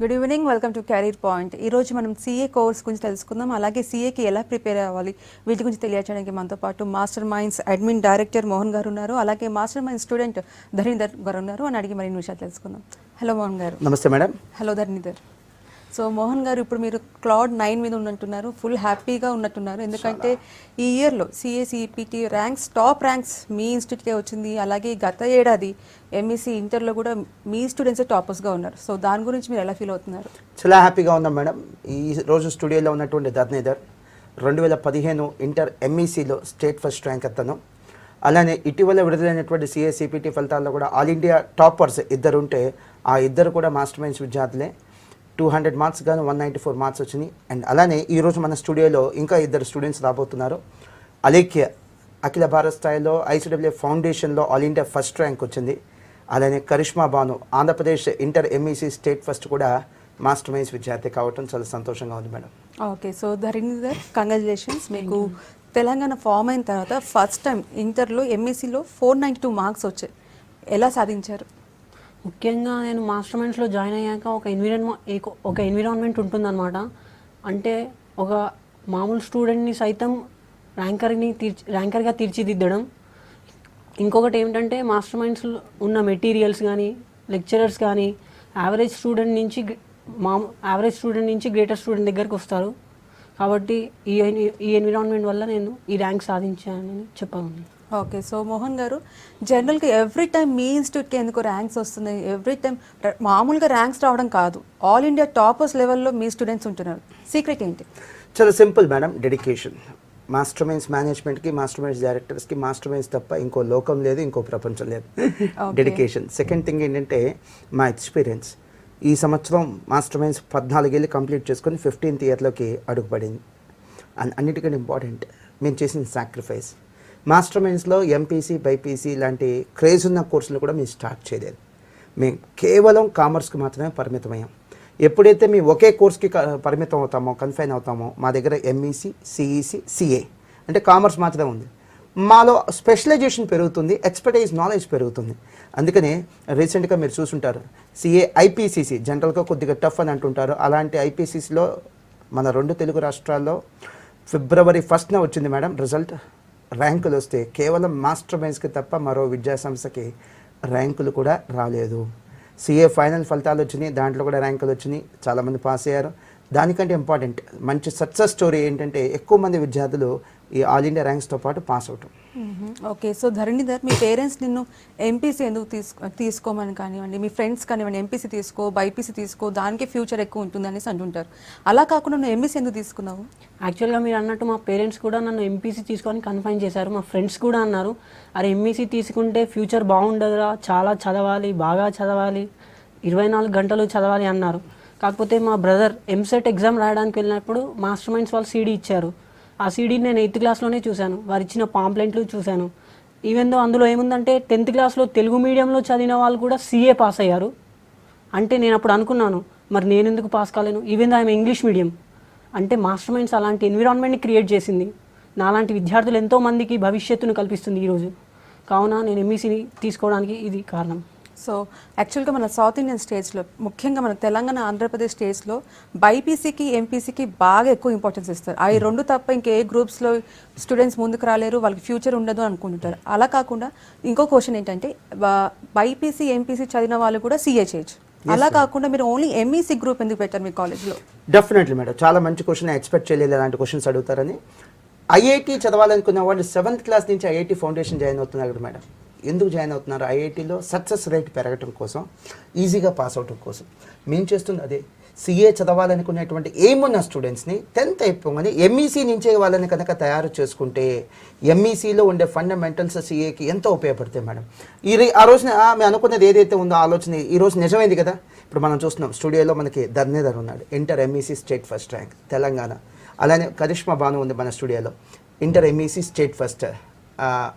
Good evening, welcome to carrier point. ఈరోజు మనం CA course గురించి తెలుసుకుందాం, అలాగే సీఏకి ఎలా ప్రిపేర్ అవ్వాలి వీటి గురించి తెలియజేయడానికి మనతో పాటు master minds admin director Mohan గారు ఉన్నారు, అలాగే మాస్టర్ మైండ్ స్టూడెంట్ ధరణిధర్ గారు ఉన్నారు. అని అడిగి మరిన్ని విషయాలు తెలుసుకుందాం. హలో మోహన్ గారు. నమస్తే madam. Hello Dharanidhar. So Mohan గారు, ఇప్పుడు మీరు క్లౌడ్ 9 మీద ఉన్నట్టున్నారు, ఫుల్ హ్యాపీగా ఉన్నట్టున్నారు. ఎందుకంటే ఈ ఇయర్లో సిఏ సిపిటి టాప్ ర్యాంక్స్ మీ ఇన్స్టిట్యూట్కే వచ్చింది. అలాగే గత ఏడాది ఎంఈసీ ఇంటర్లో కూడా మీ స్టూడెంట్స్ టాపర్స్గా ఉన్నారు. సో దాని గురించి మీరు ఎలా ఫీల్ అవుతున్నారు? చాలా హ్యాపీగా ఉన్నాం మేడం. ఈ రోజు స్టూడియోలో ఉన్నటువంటి Dharanidhar 2015 inter ఎంఈసీలో state first rank అతను. అలానే ఇటీవల విడుదలైనటువంటి సిఏ సిపిటి ఫలితాల్లో కూడా ఆల్ ఇండియా టాపర్స్ ఇద్దరు ఉంటే ఆ ఇద్దరు కూడా మాస్టర్ మైండ్స్ విద్యార్థులే. 200 మార్క్స్ గాను 194 మార్క్స్ వచ్చినాయి. అండ్ అలానే ఈరోజు మన స్టూడియోలో ఇంకా ఇద్దరు స్టూడెంట్స్ రాబోతున్నారు. అలేఖ్య అఖిల భారత స్థాయిలో ఐసిడబ్ల్యూ ఫౌండేషన్లో ఆల్ ఇండియా ఫస్ట్ ర్యాంక్ వచ్చింది. అలానే Karishma Banu Andhra Pradesh inter MEC state first కూడా మాస్టర్ మైండ్స్ విద్యార్థి కావటం చాలా సంతోషంగా ఉంది madam. Okay, so Dharanidhar, congratulations. మీకు తెలంగాణ ఫామ్ అయిన తర్వాత ఫస్ట్ టైం ఇంటర్లో ఎంఈసీలో 492 మార్క్స్ వచ్చాయి. ఎలా సాధించారు? ముఖ్యంగా నేను మాస్టర్ మైండ్స్లో జాయిన్ అయ్యాక ఒక ఎన్విరాన్మెంట్ ఉంటుందన్నమాట. అంటే ఒక మామూలు స్టూడెంట్ని సైతం ర్యాంకర్గా తీర్చిదిద్దడం. ఇంకొకటి ఏమిటంటే మాస్టర్ మైండ్స్లో ఉన్న మెటీరియల్స్ కానీ లెక్చరర్స్ కానీ యావరేజ్ స్టూడెంట్ నుంచి గ్రేటర్ స్టూడెంట్ దగ్గరికి వస్తారు. కాబట్టి ఈ ఎన్విరాన్మెంట్ వల్ల నేను ఈ ర్యాంక్ సాధించానని చెప్పగలను. ఓకే, సో మోహన్ గారు, జనరల్గా ఎవ్రీ టైం మీ ఇన్స్టిట్యూట్కి ఎందుకు ర్యాంక్స్ వస్తున్నాయి? ఎవ్రీ టైం మామూలుగా ర్యాంక్స్ రావడం కాదు, ఆల్ ఇండియా టాపర్స్ లెవెల్లో మీ స్టూడెంట్స్ ఉంటున్నారు. సీక్రెట్ ఏంటి? చాలా simple madam, dedication. Master Minds మేనేజ్మెంట్కి, మాస్టర్ మైండ్స్ డైరెక్టర్స్కి మాస్టర్ మైండ్స్ తప్ప ఇంకో లోకం లేదు, ఇంకో ప్రపంచం లేదు. డెడికేషన్. సెకండ్ థింగ్ ఏంటంటే మా ఎక్స్పీరియన్స్. ఈ సంవత్సరం మాస్టర్ మైండ్స్ 14 ఏళ్ళు కంప్లీట్ చేసుకొని 15th ఇయర్లోకి అడుగుపడింది. అండ్ అన్నిటికంటే ఇంపార్టెంట్ మేము చేసిన సాక్రిఫైస్. మాస్టర్ మైండ్స్లో ఎంపీసీ బైపీసీ లాంటి క్రేజ్ ఉన్న కోర్సులు కూడా మేము స్టార్ట్ చేయలేదు. మేము కేవలం కామర్స్కి మాత్రమే పరిమితమయ్యాం. ఎప్పుడైతే మేము ఒకే కోర్స్కి పరిమితం అవుతామో, కన్ఫైన్ అవుతామో, మా దగ్గర ఎంఈసీ, సిఈసీ, సిఏ అంటే కామర్స్ మాత్రమే ఉంది. మాలో స్పెషలైజేషన్ పెరుగుతుంది, ఎక్స్పర్టైజ్ నాలెడ్జ్ పెరుగుతుంది. అందుకనే రీసెంట్గా మీరు చూసుంటారు సిఏ ఐపీసీసీ జనరల్గా కొద్దిగా టఫ్ అని అంటుంటారు. అలాంటి ఐపీసీసీలో మన 2 తెలుగు రాష్ట్రాల్లో February 1st వచ్చింది మేడం రిజల్ట్. ర్యాంకులు వస్తే కేవలం మాస్టర్ మైండ్స్కి తప్ప మరో విద్యా సంస్థకి ర్యాంకులు కూడా రాలేదు. సిఏ ఫైనల్ ఫలితాలు వచ్చినాయి, దాంట్లో కూడా ర్యాంకులు వచ్చినాయి, చాలామంది పాస్ అయ్యారు. దానికంటే ఇంపార్టెంట్ మంచి సక్సెస్ స్టోరీ ఏంటంటే ఎక్కువ మంది విద్యార్థులు ఈ ఆల్ ఇండియా ర్యాంక్స్తో పాటు పాస్ అవటం. ఓకే, సో ధరణిధర్, మీ పేరెంట్స్ నిన్ను ఎంపీసీ ఎందుకు తీసుకోమని కానివ్వండి, మీ ఫ్రెండ్స్ కానివ్వండి, ఎంపీసీ తీసుకో, బైపీసీ తీసుకో, దానికి ఫ్యూచర్ ఎక్కువ ఉంటుంది అనేసి అంటుంటారు. అలా కాకుండా నువ్వు ఎంపీసీ ఎందుకు తీసుకున్నావు? యాక్చువల్గా మీరు అన్నట్టు మా పేరెంట్స్ కూడా నన్ను ఎంపీసీ తీసుకొని కన్ఫైన్ చేశారు. మా ఫ్రెండ్స్ కూడా అన్నారు, అరే ఎంఈసీ తీసుకుంటే ఫ్యూచర్ బాగుండదురా, చాలా చదవాలి, బాగా చదవాలి, 24 గంటలు చదవాలి అన్నారు. కాకపోతే మా బ్రదర్ ఎంసెట్ ఎగ్జామ్ రాయడానికి వెళ్ళినప్పుడు మాస్టర్ మైండ్స్ వాళ్ళు సీడీ ఇచ్చారు. ఆ సీడీని నేను 8th క్లాస్లోనే చూశాను, వారు ఇచ్చిన పాంప్లెంట్లు చూశాను. ఈవెన్ దో అందులో ఏముందంటే 10th క్లాస్లో తెలుగు మీడియంలో చదివిన వాళ్ళు కూడా సిఏ పాస్ అయ్యారు. అంటే నేను అప్పుడు అనుకున్నాను, మరి నేను ఎందుకు పాస్ కాలేను? Even though I'm English medium. అంటే మాస్టర్ మైండ్స్ అలాంటి ఎన్విరాన్మెంట్ని క్రియేట్ చేసింది. నాలాంటి విద్యార్థులు ఎంతో మందికి భవిష్యత్తును కల్పిస్తుంది ఈరోజు. కావున నేను ఎంఈసీని తీసుకోవడానికి ఇది కారణం. సో యాక్చువల్గా మన సౌత్ ఇండియన్ స్టేట్స్లో, ముఖ్యంగా మన తెలంగాణ, ఆంధ్రప్రదేశ్ స్టేట్స్లో బైపీసీకి, ఎంపీసీకి బాగా ఎక్కువ ఇంపార్టెన్స్ ఇస్తారు. అవి 2 తప్ప ఇంకే గ్రూప్స్లో స్టూడెంట్స్ ముందుకు రాలేరు, వాళ్ళకి ఫ్యూచర్ ఉండదు అనుకుంటుంటారు. అలా కాకుండా ఇంకో క్వశ్చన్ ఏంటంటే, బైపీసీ, ఎంపీసీ చదివిన వాళ్ళు కూడా సీఏ చేయొచ్చు. అలా కాకుండా మీరు ఓన్లీ ఎంఈసీ గ్రూప్ ఎందుకు పెట్టారు మీ కాలేజ్లో? డెఫినెట్లీ మేడం, చాలా మంచి క్వశ్చన్. ఎక్స్పెక్ట్ చేయలేదు అలాంటి క్వశ్చన్స్ అడుగుతారని. ఐఐటి చదవాలనుకున్న వాళ్ళు 7th క్లాస్ నుంచి ఐఐటి ఫౌండేషన్ జాయిన్ అవుతున్నారు కదా మేడం. ఎందుకు జాయిన్ అవుతున్నారు? ఐఐటీలో సక్సెస్ రేట్ పెరగటం కోసం, ఈజీగా పాస్ అవటం కోసం. మేము చేస్తుంది అదే. సిఏ చదవాలనుకునేటువంటి ఏమున్న స్టూడెంట్స్ని 10th అయిపోగానే ఎంఈసీ నుంచే వాళ్ళని కనుక తయారు చేసుకుంటే ఎంఈసీలో ఉండే ఫండమెంటల్స్ సిఏకి ఎంతో ఉపయోగపడతాయి మేడం. ఆ రోజున మేము అనుకున్నది ఏదైతే ఉందో ఆలోచన ఈరోజు నిజమైంది కదా. ఇప్పుడు మనం చూస్తున్నాం స్టూడియోలో మనకి ధరణిధర్ ఉన్నాడు, inter MEC state first rank Telangana. అలానే కరిష్మా బాను ఉంది మన స్టూడియోలో, inter MEC state first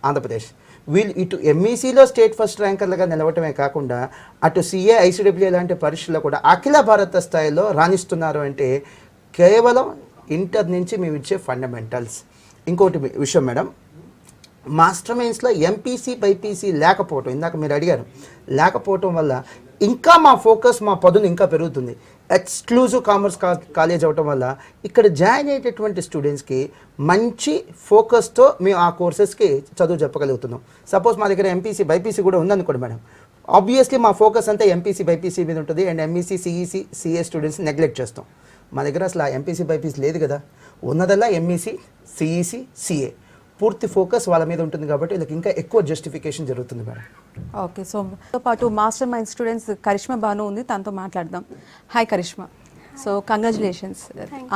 Andhra Pradesh. వీళ్ళు ఇటు ఎంఈసీలో స్టేట్ ఫస్ట్ ర్యాంకర్లుగా నిలవటమే కాకుండా అటు సిఏ, ఐసిడబ్ల్యూ లాంటి పరీక్షల్లో కూడా అఖిల భారత స్థాయిలో రాణిస్తున్నారు. అంటే కేవలం ఇంటర్ నుంచి మేము ఇచ్చే ఫండమెంటల్స్. ఇంకోటి విషయం మేడం, మాస్టర్ మైండ్స్లో ఎంపీసీ బైపీసీ లేకపోవటం, ఇందాక మీరు అడిగారు, లేకపోవటం వల్ల ఇంకా మా ఫోకస్ మా పదును ఇంకా పెరుగుతుంది. ఎక్స్క్లూజివ్ కామర్స్ కాలేజ్ అవటం వల్ల ఇక్కడ జాయిన్ అయ్యేటటువంటి స్టూడెంట్స్కి మంచి ఫోకస్తో మేము ఆ కోర్సెస్కి చదువు చెప్పగలుగుతున్నాం. సపోజ్ మా దగ్గర ఎంపీసీ బైపీసీ కూడా ఉందనుకోండి మేడం, ఆబ్వియస్లీ మా ఫోకస్ అంతా ఎంపీసీ బైపీసీ మీద ఉంటుంది and MEC CEC CA students neglect చేస్తాం. మా దగ్గర అసలు ఆ ఎంపీసీ బైపీసీ లేదు కదా, ఉన్నదల్లా ఎంఈసీ సిఈసీ సిఏ పూర్తి ఫోకస్ వాళ్ళ మీద ఉంటుంది కాబట్టి వీళ్ళకి ఇంకా ఎక్కువ జస్టిఫికేషన్ జరుగుతుంది మేడం. ఓకే, సో తో పాటు master mind students Karishma Banu ఉంది, తనతో మాట్లాడదాం. Hi Karishma, so congratulations.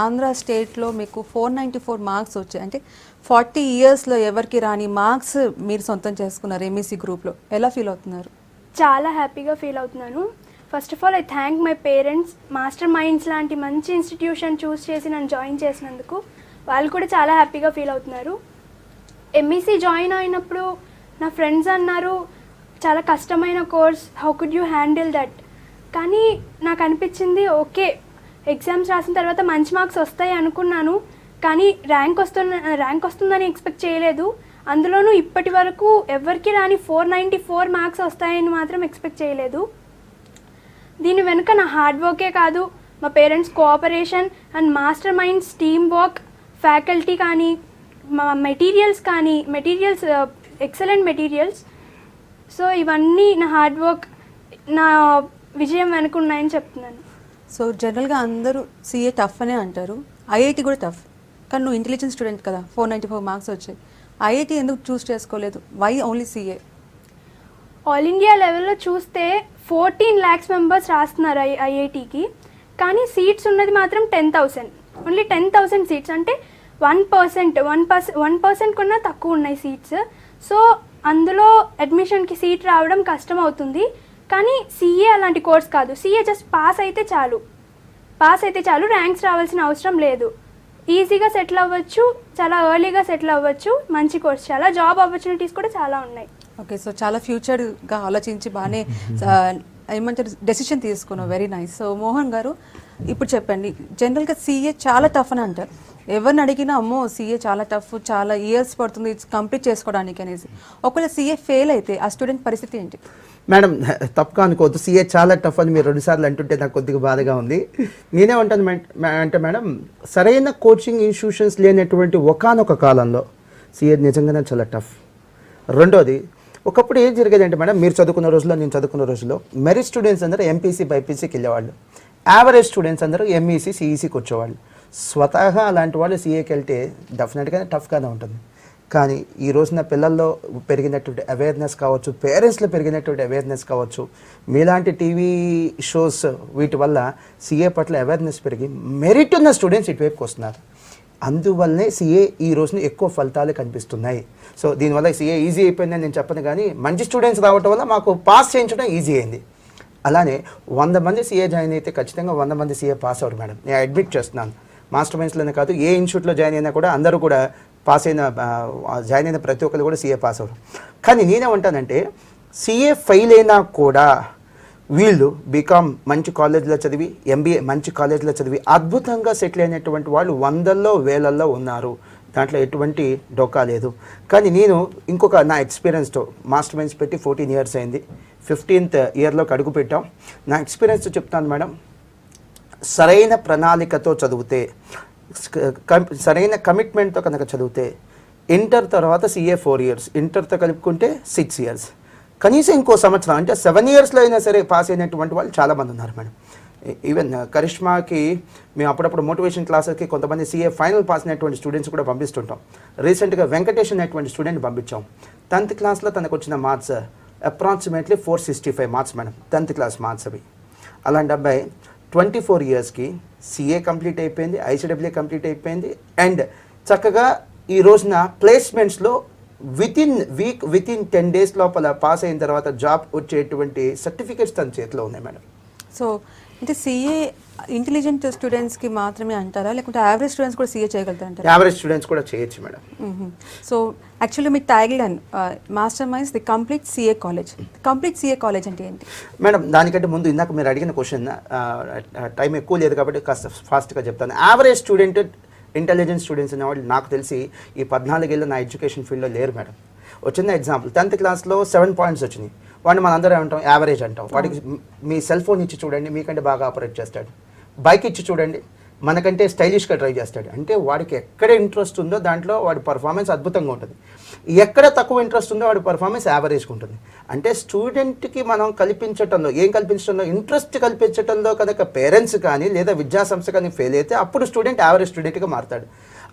Andhra స్టేట్లో మీకు 494 మార్క్స్ వచ్చాయి, అంటే 40 ఇయర్స్లో ఎవరికి రాని మార్క్స్ మీరు సొంతం చేసుకున్నారు ఎంఈసీ గ్రూప్లో. ఎలా ఫీల్ అవుతున్నారు? చాలా హ్యాపీగా ఫీల్ అవుతున్నాను. First of all I thank my parents. Master minds లాంటి మంచి ఇన్స్టిట్యూషన్ చూస్ చేసి నన్ను జాయిన్ చేసినందుకు వాళ్ళు కూడా చాలా హ్యాపీగా ఫీల్ అవుతున్నారు. ఎంఈసీ జాయిన్ అయినప్పుడు నా ఫ్రెండ్స్ అన్నారు చాలా కష్టమైన course, how could you handle that, కానీ నాకు అనిపించింది ఓకే ఎగ్జామ్స్ రాసిన తర్వాత మంచి మార్క్స్ వస్తాయి అనుకున్నాను, కానీ ర్యాంక్ వస్తుందని ఎక్స్పెక్ట్ చేయలేదు. అందులోనూ ఇప్పటి వరకు ఎవరికి రాని 494 మార్క్స్ వస్తాయని మాత్రం ఎక్స్పెక్ట్ చేయలేదు. దీని వెనుక నా హార్డ్ వర్కే కాదు, మా parents cooperation and master minds team work, faculty కానీ మా మెటీరియల్స్ ఎక్సలెంట్ మెటీరియల్స్. సో ఇవన్నీ నా హార్డ్ వర్క్, నా విజయం వెనుక ఉన్నాయని చెప్తున్నాను. సో జనరల్గా అందరూ సిఏ టఫ్ అనే అంటారు, ఐఐటి కూడా టఫ్, కానీ నువ్వు ఇంటెలిజెంట్ స్టూడెంట్ కదా, 494 మార్క్స్ వచ్చాయి. ఐఐటి ఎందుకు చూస్ చేసుకోలేదు? Why only CA? All India లెవెల్లో చూస్తే 14 lakhs మెంబర్స్ రాస్తున్నారు ఐఐటికి, కానీ సీట్స్ ఉన్నది మాత్రం 10,000, ఓన్లీ 10,000 సీట్స్, అంటే 1% కన్నా తక్కువ ఉన్నాయి సీట్స్. సో అందులో అడ్మిషన్కి సీట్ రావడం కష్టం అవుతుంది. కానీ సిఏ అలాంటి కోర్స్ కాదు, సిఏ జస్ట్ పాస్ అయితే చాలు, ర్యాంక్స్ రావాల్సిన అవసరం లేదు. ఈజీగా సెటిల్ అవ్వచ్చు, చాలా ఎర్లీగా సెటిల్ అవ్వచ్చు. మంచి కోర్స్, చాలా జాబ్ ఆపర్చునిటీస్ కూడా చాలా ఉన్నాయి. ఓకే, సో చాలా ఫ్యూచర్గా ఆలోచించి బాగానే ఏమంటారు డెసిషన్ తీసుకున్నావు, వెరీ నైస్. సో మోహన్ గారు ఇప్పుడు చెప్పండి, జనరల్గా సిఏ చాలా టఫ్ అని అంటారు, ఎవరిని అడిగినా అమ్మో సిఏ చాలా టఫ్, చాలా ఇయర్స్ పడుతుంది కంప్లీట్ చేసుకోవడానికి అనేసి. ఒకవేళ సిఏ ఫెయిల్ అయితే ఆ స్టూడెంట్ పరిస్థితి ఏంటి? మేడం తప్పుగా అనుకోవద్దు, సిఏ చాలా టఫ్ అని మీరు 2 సార్లు అంటుంటే నాకు కొద్దిగా బాధగా ఉంది. నేనేమంటాను అంటే మేడం, సరైన కోచింగ్ ఇన్స్టిట్యూషన్స్ లేనటువంటి ఒకానొక కాలంలో సిఏ నిజంగానే చాలా టఫ్. రెండోది, ఒకప్పుడు ఏం జరిగేదంటే మేడం, మీరు చదువుకున్న రోజుల్లో నేను చదువుకున్న రోజుల్లో మెరిట్ స్టూడెంట్స్ అందరూ ఎంపీసీ బైపీసీకి వెళ్ళేవాళ్ళు, యావరేజ్ స్టూడెంట్స్ అందరూ ఎంఈసీ సిఈసీకి వచ్చేవాళ్ళు. స్వతహా అలాంటి వాళ్ళు సిఏకి వెళ్తే డెఫినెట్గానే టఫ్గానే ఉంటుంది. కానీ ఈ రోజున పిల్లల్లో పెరిగినటువంటి అవేర్నెస్ కావచ్చు, పేరెంట్స్లో పెరిగినటువంటి అవేర్నెస్ కావచ్చు, మీలాంటి టీవీ షోస్ వీటి వల్ల సిఏ పట్ల అవేర్నెస్ పెరిగి మెరిట్ ఉన్న స్టూడెంట్స్ ఇటువైపుకి వస్తున్నారు. అందువల్లనే సిఏ ఈ రోజున ఎక్కువ ఫలితాలు కనిపిస్తున్నాయి. సో దీనివల్ల సిఏ ఈజీ అయిపోయిందని నేను చెప్పను, కానీ మంచి స్టూడెంట్స్ రావటం వల్ల మాకు పాస్ చేయించడం ఈజీ అయింది. అలానే 100 మంది సిఏ జాయిన్ అయితే ఖచ్చితంగా 100 మంది సిఏ పాస్ అవ్వరు మేడం, నేను అడ్మిట్ చేస్తున్నాను. మాస్టర్ మైండ్స్లోనే కాదు, ఏ ఇన్స్టిట్యూట్లో జాయిన్ అయినా కూడా అందరూ కూడా జాయిన్ అయిన ప్రతి ఒక్కరు కూడా సిఏ పాస్ అవ్వరు. కానీ నేనేమంటానంటే సిఏ ఫెయిల్ అయినా కూడా వీళ్ళు బీకామ్ మంచి కాలేజీలో చదివి, ఎంబీఏ మంచి కాలేజీలో చదివి అద్భుతంగా సెటిల్ అయినటువంటి వాళ్ళు 100ల్లో 1000ల్లో ఉన్నారు, దాంట్లో ఎటువంటి డోకా లేదు. కానీ నేను ఇంకొక నా ఎక్స్పీరియన్స్తో మాస్టర్ మైండ్స్ పెట్టి 14 years అయింది, 15th yearలోకి అడుగు పెట్టాం. నా ఎక్స్పీరియన్స్ చెప్తాను మేడం, సరైన ప్రణాళికతో చదివితే, సరైన కమిట్మెంట్తో కనుక చదివితే ఇంటర్ తర్వాత సిఏ 4 years, ఇంటర్తో కలుపుకుంటే 6 years, కనీసం ఇంకో సంవత్సరం అంటే 7 yearsలో అయినా సరే పాస్ అయినటువంటి వాళ్ళు చాలామంది ఉన్నారు మేడం. ఈవెన్ కరిష్మాకి మేము అప్పుడప్పుడు మోటివేషన్ క్లాసెస్కి కొంతమంది సిఏ ఫైనల్ పాస్ అయినటువంటి స్టూడెంట్స్ కూడా పంపిస్తుంటాం. రీసెంట్గా వెంకటేష్ అనేటువంటి స్టూడెంట్ పంపించాం. 10th క్లాస్లో తనకు వచ్చిన marks approximately 465 marks madam, 10th class marks అవి. అలాంటి అబ్బాయి 24 yearsకి సిఏ కంప్లీట్ అయిపోయింది, ఐసీడబ్ల్యూ కంప్లీట్ అయిపోయింది, అండ్ చక్కగా ఈ రోజున ప్లేస్మెంట్స్లో వితిన్ 10 days లోపల పాస్ అయిన తర్వాత జాబ్ వచ్చేటువంటి సర్టిఫికేట్స్ తన చేతిలో ఉన్నాయి మేడం. సో అంటే సిఏ ఇంటెలిజెంట్ స్టూడెంట్స్కి మాత్రమే అంటారా, లేకుంటే యావరేజ్ స్టూడెంట్స్ కూడా సిఏ చేయగలుగుతారంటారా? యావరేజ్ స్టూడెంట్స్ కూడా చేయొచ్చు madam. So actually me tagline master minds the complete CA college. Complete CA college అంటే ఏంటి మేడం? దానికంటే ముందు ఇందాక మీరు అడిగిన క్వశ్చన్ టైం ఎక్కువ లేదు కాబట్టి కాస్త ఫాస్ట్గా చెప్తాను. యావరేజ్ స్టూడెంట్, ఇంటెలిజెంట్ స్టూడెంట్స్ అనేవాళ్ళు నాకు తెలిసి ఈ 14 ఏళ్ళ నా ఎడ్యుకేషన్ ఫీల్డ్లో లేరు మేడం. వచ్చిన ఎగ్జాంపుల్ 10th క్లాస్లో 7 పాయింట్స్ వచ్చినాయి, వాడిని మనందరం ఏమంటాం, యావరేజ్ అంటాం. వాడికి మీ సెల్ ఫోన్ ఇచ్చి చూడండి, మీకంటే బాగా ఆపరేట్ చేస్తాడు. బైక్ ఇచ్చి చూడండి, మనకంటే స్టైలిష్గా డ్రైవ్ చేస్తాడు. అంటే వాడికి ఎక్కడ ఇంట్రెస్ట్ ఉందో దాంట్లో వాడి పర్ఫార్మెన్స్ అద్భుతంగా ఉంటుంది. ఎక్కడ తక్కువ ఇంట్రెస్ట్ ఉందో వాడి పర్ఫార్మెన్స్ యావరేజ్గా ఉంటుంది. అంటే స్టూడెంట్కి మనం కల్పించటంలో, ఏం కల్పించడంలో, ఇంట్రెస్ట్ కల్పించడంలో కనుక పేరెంట్స్ కానీ లేదా విద్యాసంస్థ కానీ ఫెయిల్ అయితే అప్పుడు స్టూడెంట్ యావరేజ్ స్టూడెంట్గా మారుతాడు.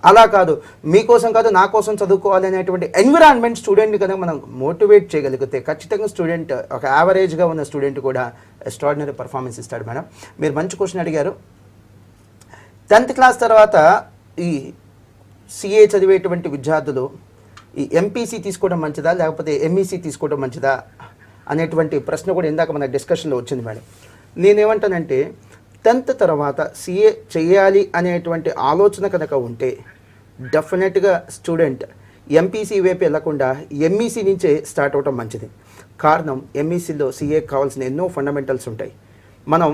అలా కాదు, మీకోసం కాదు నా కోసం చదువుకోవాలి అనేటువంటి ఎన్విరాన్మెంట్ స్టూడెంట్ని కనుక మనం మోటివేట్ చేయగలిగితే ఖచ్చితంగా స్టూడెంట్, ఒక యావరేజ్గా ఉన్న స్టూడెంట్ కూడా ఎక్స్ట్రాడినరీ పర్ఫార్మెన్స్ ఇస్తాడు. మేడం, మీరు మంచి క్వశ్చన్ అడిగారు. 10th క్లాస్ తర్వాత ఈ సిఏ చదివేటువంటి విద్యార్థులు ఈ ఎంపీసీ తీసుకోవడం మంచిదా లేకపోతే ఎంఈసీ తీసుకోవడం మంచిదా అనేటువంటి ప్రశ్న కూడా ఇందాక మన డిస్కషన్లో వచ్చింది. మేడం, నేనేమంటానంటే 10th తర్వాత సిఏ చేయాలి అనేటువంటి ఆలోచన కనుక ఉంటే డెఫినెట్గా స్టూడెంట్ ఎంపీసీ వైపు వెళ్లకుండా ఎంఈసీ నుంచే స్టార్ట్ అవడం మంచిది. కారణం, ఎంఈసీలో సిఏ కావాల్సిన ఎన్నో ఫండమెంటల్స్ ఉంటాయి. మనం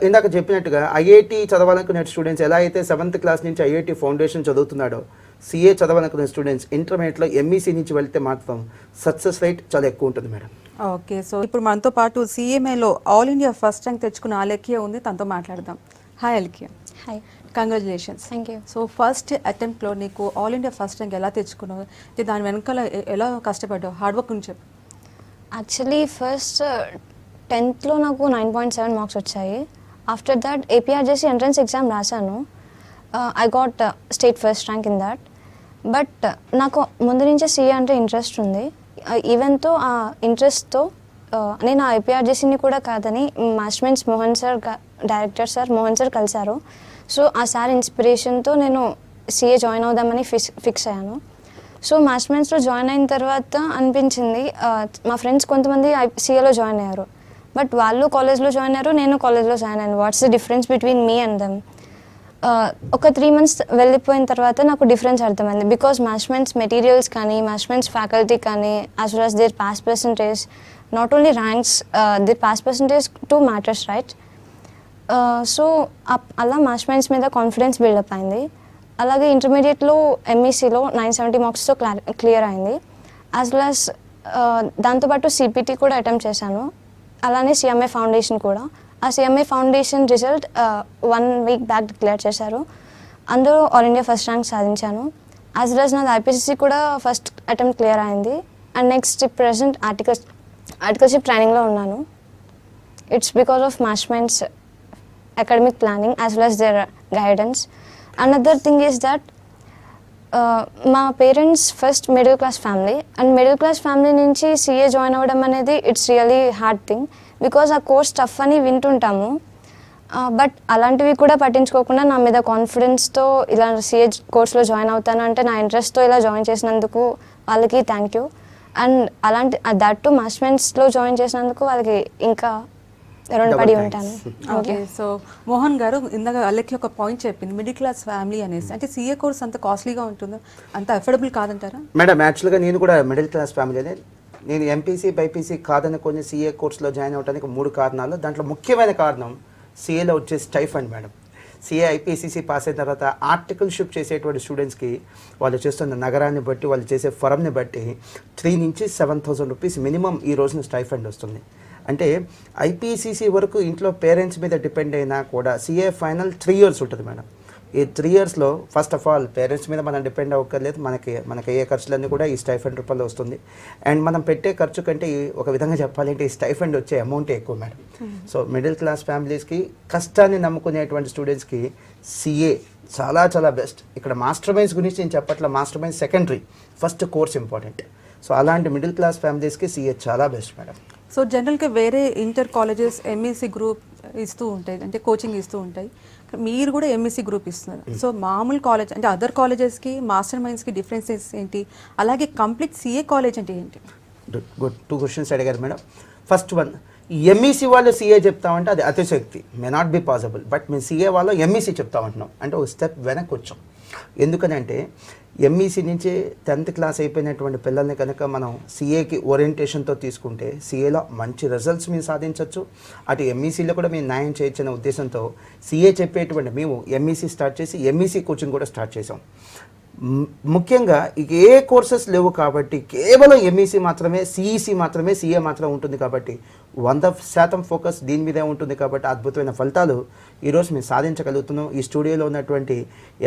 ఇందాక చెప్పినట్టుగా ఐఐటి చదవాలనుకునే స్టూడెంట్స్ ఎలా అయితే 7th క్లాస్ నుంచి ఐఐటి ఫౌండేషన్ చదువుతున్నాడో, సిఏ చదవాలనుకునే స్టూడెంట్స్ ఇంటర్మీడియట్లో ఎంఈసీ నుంచి వెళ్తే మాత్రం సక్సెస్ రేట్ చాలా ఎక్కువ ఉంటుంది. Madam, okay. సో ఇప్పుడు మనతో పాటు సిఎంఏలో ఆల్ ఇండియా ఫస్ట్ ర్యాంక్ తెచ్చుకున్న అలెక్య ఉంది, తనతో మాట్లాడదాం. Hi Alekhya. Hi. Congratulations. Thank you. So first అటెంప్ట్లో నీకు ఆల్ ఇండియా ఫస్ట్ ర్యాంక్ ఎలా తెచ్చుకున్నావు, దాని వెనకాల ఎలా కష్టపడ్డావు, హార్డ్ వర్క్ నుంచి చెప్పు. యాక్చువల్లీ ఫస్ట్ 10th నాకు 9.7 మార్క్స్ వచ్చాయి. After that APRJC entrance exam రాశాను. I got state first rank in that. But నాకు ముందు నుంచే సిఏ అంటే ఇంట్రెస్ట్ ఉంది. ఈవెన్తో ఆ ఇంట్రెస్ట్తో నేను ఆ ఏపీఆర్జేసీని కూడా కాదని Master Minds Mohan sir, director sir Mohan sir కలిశారు. సో ఆ సార్ ఇన్స్పిరేషన్తో నేను సిఏ జాయిన్ అవుదామని ఫిక్స్ అయ్యాను. సో మాస్టర్మెంట్స్లో జాయిన్ అయిన తర్వాత అనిపించింది, మా ఫ్రెండ్స్ కొంతమంది సిఏలో జాయిన్ అయ్యారు. బట్ వాళ్ళు కాలేజ్లో జాయిన్ అయ్యారు, నేను కాలేజ్లో జాయిన్ అయ్యాను. What's the difference between me and them? ఒక 3 months వెళ్ళిపోయిన తర్వాత నాకు డిఫరెన్స్ అర్థమైంది. బికాస్ మాస్టర్మెంట్స్ మెటీరియల్స్ కానీ, మాస్టర్మెంట్స్ ఫ్యాకల్టీ కానీ, as well as their pass percentage, not only ranks, their pass percentage too matters, right? So అలా masterminds మీద confidence build up అయింది. అలాగే ఇంటర్మీడియట్లో ఎంఈసీలో 970 మార్క్స్తో క్లియర్ అయింది. యాజ్ వెల్ యాజ్ దాంతోపాటు సిపిటి కూడా అటెంప్ట్ చేశాను. అలానే సిఎంఏ ఫౌండేషన్ కూడా. ఆ CMA foundation result 1 week back declare చేశారు. అందులో ఆల్ ఇండియా ఫస్ట్ ర్యాంక్ సాధించాను. యాజ్ వెల్ యాజ్ నాది ఐపీసీసీ కూడా ఫస్ట్ అటెంప్ట్ క్లియర్ అయింది. అండ్ నెక్స్ట్ ప్రెసెంట్ ఆర్టికల్షిప్ ట్రైనింగ్లో ఉన్నాను. It's because of Master Minds academic planning as well as their guidance. Another thing is that మా parents first middle class family, and middle class family నుంచి CA join అవ్వడం అనేది it's really hard thing. Because ఆ course tough అని వింటుంటాము, but అలాంటివి కూడా పట్టించుకోకుండా నా మీద కాన్ఫిడెన్స్తో ఇలా సిఏ కోర్స్లో జాయిన్ అవుతాను అంటే నా ఇంట్రెస్ట్తో ఇలా జాయిన్ చేసినందుకు వాళ్ళకి థ్యాంక్ యూ. అండ్ అలాంటి దట్ టు మాస్టర్మెంట్స్లో జాయిన్ చేసినందుకు వాళ్ళకి ఇంకా రుణపడి ఉంటాను. ఓకే. సో మోహన్ గారు, ఇందాక అలెక్కి ఒక పాయింట్ చెప్పింది, మిడిల్ క్లాస్ ఫ్యామిలీ అనేసి. అంటే సిఏ కోర్స్ అంత కాస్ట్లీగా ఉంటుందా, అంత అఫోర్డబుల్ కాదంటారా? మేడం, యాక్చువల్గా నేను కూడా మిడిల్ క్లాస్ ఫ్యామిలీనే. నేను ఎంపీసీ బైపీసీ కాదనుకొని సిఏ కోర్సులో జాయిన్ అవ్వడానికి 3 కారణాలు. దాంట్లో ముఖ్యమైన కారణం సిఏలో వచ్చే stipend. Madam, CA IPCC pass అయిన తర్వాత ఆర్టికల్షిప్ చేసేటువంటి స్టూడెంట్స్కి వాళ్ళు చేస్తున్న నగరాన్ని బట్టి, వాళ్ళు చేసే ఫరంని బట్టి 3,000 నుంచి 7,000 రూపీస్ మినిమం ఈ రోజున స్టైఫండ్ వస్తుంది. అంటే ఐపీసీసీ వరకు ఇంట్లో పేరెంట్స్ మీద డిపెండ్ అయినా కూడా సిఏ ఫైనల్ 3 years ఉంటుంది. మేడం, ఈ 3 yearsలో ఫస్ట్ ఆఫ్ ఆల్ పేరెంట్స్ మీద మనం డిపెండ్ అవ్వక్కర్లేదు. మనకి అయ్యే ఖర్చులన్నీ కూడా ఈ స్టైఫండ్ రూపంలో వస్తుంది. అండ్ మనం పెట్టే ఖర్చు కంటే ఒక విధంగా చెప్పాలంటే ఈ స్టైఫండ్ వచ్చే అమౌంటే ఎక్కువ. మేడం, సో మిడిల్ క్లాస్ ఫ్యామిలీస్కి, కష్టాన్ని నమ్ముకునేటువంటి స్టూడెంట్స్కి సిఏ చాలా చాలా బెస్ట్. ఇక్కడ మాస్టర్ మైన్స్ గురించి నేను చెప్పట్ల, Master Minds secondary, first course important. So అలాంటి మిడిల్ క్లాస్ ఫ్యామిలీస్కి సిఏ చాలా బెస్ట్. మేడం, సో జనరల్గా వేరే ఇంటర్ కాలేజెస్ ఎంఈసీ గ్రూప్ ఇస్తూ ఉంటాయి, అంటే కోచింగ్ ఇస్తూ ఉంటాయి. మీరు కూడా ఎంఈసీ గ్రూప్ ఇస్తున్నారు. సో మామూలు కాలేజ్ అంటే అదర్ కాలేజెస్కి, మాస్టర్ మైండ్స్కి డిఫరెన్సెస్ ఏంటి? అలాగే కంప్లీట్ సిఏ కాలేజ్ అంటే ఏంటి? గుడ్ 2 questions అడిగారు మేడం. ఫస్ట్ వన్, ఎంఈసీ వాళ్ళు సిఏ చెప్తామంటే అది అతిశక్తి, may not be possible. But మేము సిఏ వాళ్ళు ఎంఈసీ చెప్తామంటున్నాం అంటే ఒక స్టెప్ వెనక్కి వచ్చాం. ఎందుకనంటే ఎంఈసీ నుంచి 10th క్లాస్ అయిపోయినటువంటి పిల్లల్ని కనుక మనం సిఏకి ఓరియంటేషన్తో తీసుకుంటే సిఏలో మంచి రిజల్ట్స్ మేము సాధించవచ్చు. అటు ఎంఈసీలో కూడా మేము న్యాయం చేయొచ్చనే ఉద్దేశంతో సిఏ చెప్పేటువంటి మేము ఎంఈసీ స్టార్ట్ చేసి ఎంఈసీ కోచింగ్ కూడా స్టార్ట్ చేసాం. ముఖ్యంగా ఇక ఏ కోర్సెస్ లేవు కాబట్టి కేవలం ఎంఈసీ మాత్రమే, సిఈసి మాత్రమే, సిఏ మాత్రమే ఉంటుంది కాబట్టి 100% ఫోకస్ దీని మీదే ఉంటుంది కాబట్టి అద్భుతమైన ఫలితాలు ఈరోజు మేము సాధించగలుగుతున్నాం. ఈ స్టూడియోలో ఉన్నటువంటి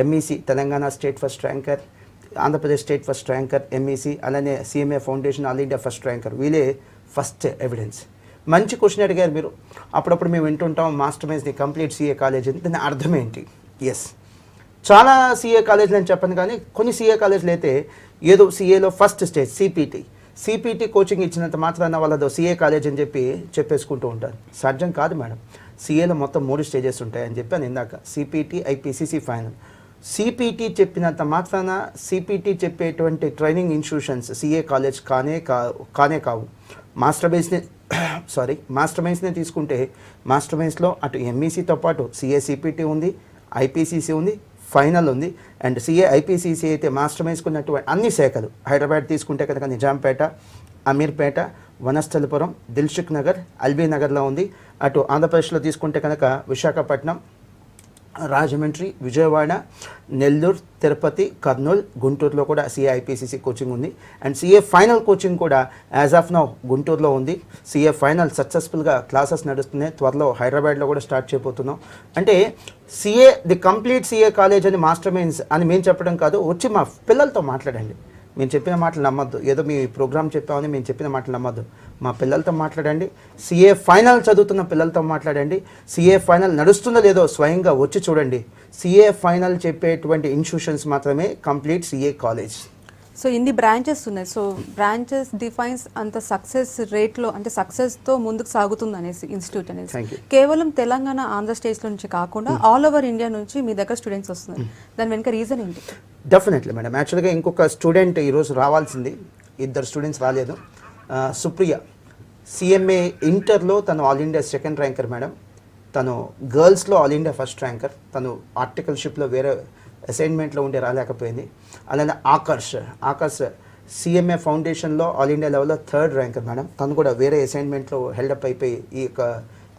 MEC Telangana state first ranker, Andhra Pradesh state first ranker MEC, అలానే CMA foundation all India first ranker, వీళ్ళే ఫస్ట్ ఎవిడెన్స్. మంచి క్వశ్చన్ అడిగారు మీరు. అప్పుడప్పుడు మేము వింటుంటాం Master Minds the complete CA college అని. దాని అర్థం ఏంటి? ఎస్, చాలా సీఏ కాలేజీలు అని చెప్పను కానీ కొన్ని సీఏ కాలేజీలు అయితే ఏదో సీఏలో ఫస్ట్ స్టేజ్ సిపిటి కోచింగ్ ఇచ్చినంత మాత్రాన వాళ్ళదో సీఏ కాలేజ్ అని చెప్పేసుకుంటూ ఉంటారు. సాధ్యం కాదు మేడం. సీఏలో మొత్తం 3 స్టేజెస్ ఉంటాయని చెప్పాను ఇందాక. CPT, IPCC, final. సిపిటి చెప్పినంత మాత్రాన సిపిటి చెప్పేటువంటి ట్రైనింగ్ ఇన్స్టిట్యూషన్స్ సీఏ కాలేజ్ కానే కావు. మాస్టర్ మైన్స్నే తీసుకుంటే మాస్టర్ మైన్స్లో అటు ఎంఈసీతో పాటు సిఏ సిపిటి ఉంది, ఐపీసీసీ ఉంది, ఫైనల్ ఉంది. అండ్ సిఏ ఐపీసీసీ అయితే మాస్టర్ మైన్స్కి ఉన్నటువంటి అన్ని శాఖలు, హైదరాబాద్ తీసుకుంటే కనుక నిజాంపేట, అమీర్పేట, వనస్థలిపురం, దిల్సుఖ్ నగర్, ఎల్బీ నగర్లో ఉంది. అటు ఆంధ్రప్రదేశ్లో తీసుకుంటే కనుక విశాఖపట్నం, రాజమండ్రి, విజయవాడ, నెల్లూరు, తిరుపతి, కర్నూలు, గుంటూరులో కూడా సిఏ ఐపీసీసీ కోచింగ్ ఉంది. అండ్ సిఏ ఫైనల్ కోచింగ్ కూడా యాజ్ ఆఫ్ నౌ గుంటూరులో ఉంది. సిఏ ఫైనల్ సక్సెస్ఫుల్గా క్లాసెస్ నడుస్తున్నాయి. త్వరలో హైదరాబాద్లో కూడా స్టార్ట్ చేయబోతున్నాం. అంటే CA the complete CA college అని మాస్టర్ మైన్స్ అని మేము చెప్పడం కాదు, వచ్చి మా పిల్లలతో మాట్లాడండి. మేము చెప్పిన మాటలు నమ్మద్దు, ఏదో మీ ప్రోగ్రామ్ చెప్పామని మేము చెప్పిన మాటలు నమ్మద్దు. మా పిల్లలతో మాట్లాడండి, సిఏ ఫైనల్ చదువుతున్న పిల్లలతో మాట్లాడండి, సిఏ ఫైనల్ నడుస్తుందో లేదో స్వయంగా వచ్చి చూడండి. సిఏ ఫైనల్ చెప్పేటువంటి ఇన్స్టిట్యూషన్స్ మాత్రమే కంప్లీట్ సిఏ కాలేజ్. సో ఇన్ని బ్రాంచెస్ ఉన్నాయి. సో బ్రాంచెస్ డిఫైన్స్ అంత సక్సెస్ రేట్లో, అంటే సక్సెస్తో ముందుకు సాగుతుంది అనేసి ఇన్స్టిట్యూట్ అనేసి. కేవలం తెలంగాణ, ఆంధ్ర స్టేట్స్ నుంచి కాకుండా ఆల్ ఓవర్ ఇండియా నుంచి మీ దగ్గర స్టూడెంట్స్ వస్తున్నారు. దాని వెనుక రీజన్ ఏంటి? Definitely madam. యాక్చువల్గా ఇంకొక స్టూడెంట్ ఈరోజు రావాల్సింది, 2 స్టూడెంట్స్ రాలేదు. సుప్రియ సిఎంఏ ఇంటర్లో తను all India second ranker madam. తను గర్ల్స్లో ఆల్ ఇండియా ఫస్ట్ ర్యాంకర్. తను ఆర్టికల్షిప్లో వేరే అసైన్మెంట్లో ఉండే రాలేకపోయింది. అలానే ఆకర్ష్ సిఎంఏ ఫౌండేషన్లో ఆల్ ఇండియా లెవెల్లో 3rd ర్యాంకర్ మేడం. తను కూడా వేరే అసైన్మెంట్లో హెల్డప్ అయిపోయి ఈ యొక్క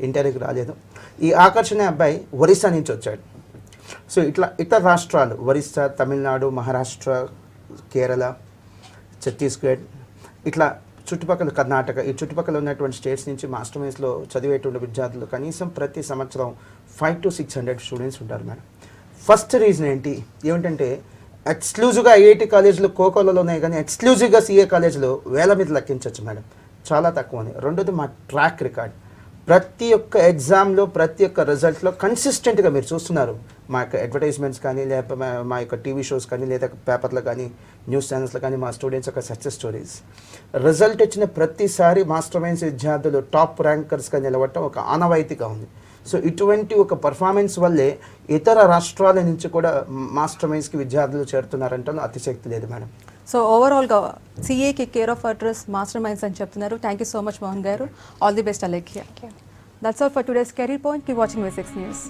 ఇంటర్వ్యూకి రాలేదు. ఈ ఆకర్ష్ అనే అబ్బాయి ఒరిస్సా నుంచి వచ్చాడు. సో ఇతర రాష్ట్రాలు ఒరిస్సా, తమిళనాడు, మహారాష్ట్ర, కేరళ, ఛత్తీస్గఢ్, ఇట్లా చుట్టుపక్కల కర్ణాటక, ఈ చుట్టుపక్కల ఉన్నటువంటి స్టేట్స్ నుంచి మాస్టర్ మైన్స్లో చదివేటువంటి విద్యార్థులు కనీసం ప్రతి సంవత్సరం 500 to 600 స్టూడెంట్స్ ఉంటారు మేడం. ఫస్ట్ రీజన్ ఏమిటంటే ఎక్స్క్లూజివ్గా ఐఐటి కాలేజీలు కోకోలలో ఉన్నాయి కానీ ఎక్స్క్లూజివ్గా సిఏ కాలేజీలో వేల మీద లెక్కించవచ్చు మేడం, చాలా తక్కువని. రెండోది మా ట్రాక్ రికార్డ్. ప్రతి ఒక్క ఎగ్జామ్లో, ప్రతి ఒక్క రిజల్ట్లో కన్సిస్టెంట్గా మీరు చూస్తున్నారు. మా యొక్క అడ్వర్టైజ్మెంట్స్ కానీ, లేకపోతే మా యొక్క టీవీ షోస్ కానీ, లేదా పేపర్లో కానీ, న్యూస్ ఛానల్స్లో కానీ మా స్టూడెంట్స్ యొక్క సక్సెస్ స్టోరీస్. రిజల్ట్ వచ్చిన ప్రతిసారి మాస్టర్ మైన్స్ విద్యార్థులు టాప్ ర్యాంకర్స్గా నిలబడటం ఒక ఆనవాయితీగా ఉంది. సో ఇటువంటి ఒక పర్ఫార్మెన్స్ వల్లే ఇతర రాష్ట్రాల నుంచి కూడా మాస్టర్ మైన్స్కి విద్యార్థులు చేరుతున్నారంటే అతిశక్తి లేదు మేడం. సో ఓవరాల్గా సిఏకి care of address Master Minds అని చెప్తున్నారు. Thank you so much Mohan garu. All the best Alekhya. That's all for today's career point. Keep watching V6 News.